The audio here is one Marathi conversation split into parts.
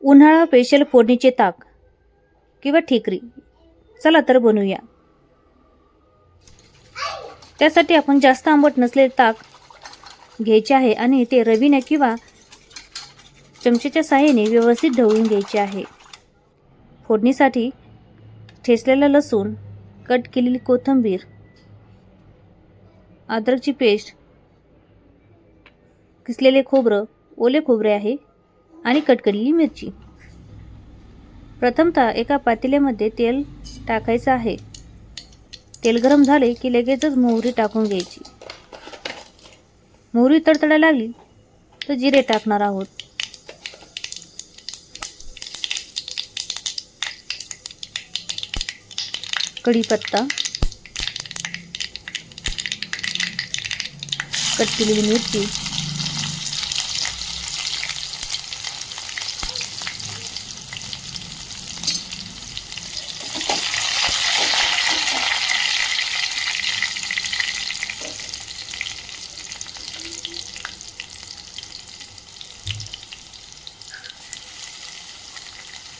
उन्हाळा स्पेशल फोडणीचे ताक किंवा ठिकरी. चला तर बनवूया. त्यासाठी आपण जास्त आंबट नसलेले ताक घ्यायचे आहे आणि ते रवीने किंवा चमचेच्या साहाय्याने व्यवस्थित ढवळून घ्यायचे आहे. फोडणीसाठी ठेचलेला लसूण, कट केलेली कोथिंबीर, अद्रकची पेस्ट, किसलेले खोबरं, ओले खोबरे आहे आणि कट केलेली मिरची. प्रथमतः एका पातेल्यामध्ये तेल टाकायचं आहे. तेल गरम झाले की लगेचच मोहरी टाकून घ्यायची. मोहरी तडतडायला लागली तर जिरे टाकणार आहोत. कढीपत्ता, कट केलेली मिरची,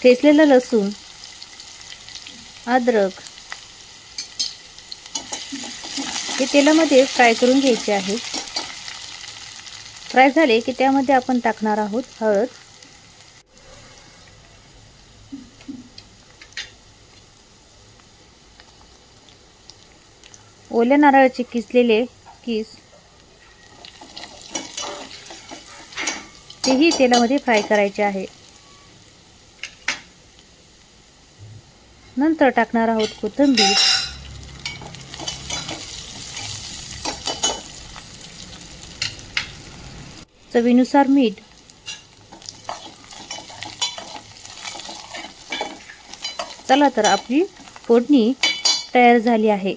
ठेचलेलं लसूण, अद्रक हे तेलामध्ये फ्राय करून घ्यायचे आहे. फ्राय झाले की त्यामध्ये आपण टाकणार आहोत हळद, ओल्या नारळाचे किसलेले किस, तेही तेलामध्ये फ्राय करायचे आहे. नंतर टाकणार आहोत कोथिंबीर, चवीनुसार मीठ, चला तर आपली फोडणी तयार झाली आहे.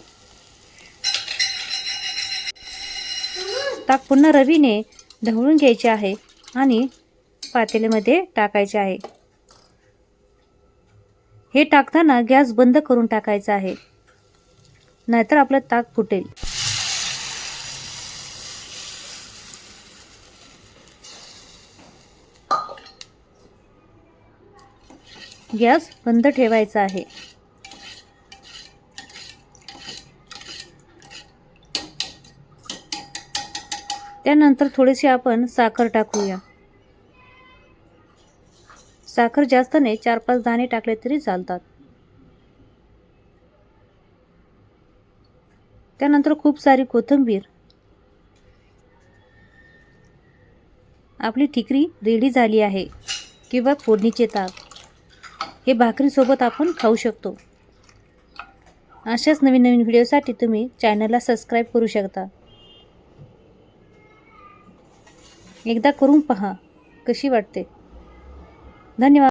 ताक पुन्हा रवीने ढवळून घ्यायचे आहे आणि पातेल्यामध्ये टाकायचे आहे. हे टाकताना गॅस बंद करून टाकायचा आहे, नाहीतर आपलं ताक फुटेल. गॅस बंद ठेवायचा आहे. त्यानंतर थोडीशी आपण साखर टाकूया. साखर जास्त नाही, 4-5 दाणे टाकले तरी चालतात. त्यानंतर खूप सारी कोथिंबीर. आपली ठिकरी रेडी झाली आहे किंवा फोडणीचे ताक. हे भाकरीसोबत आपण खाऊ शकतो. अशाच नवीन नवीन व्हिडिओसाठी तुम्ही चॅनलला सबस्क्राईब करू शकता. एकदा करून पहा कशी वाटते. धन्यवाद.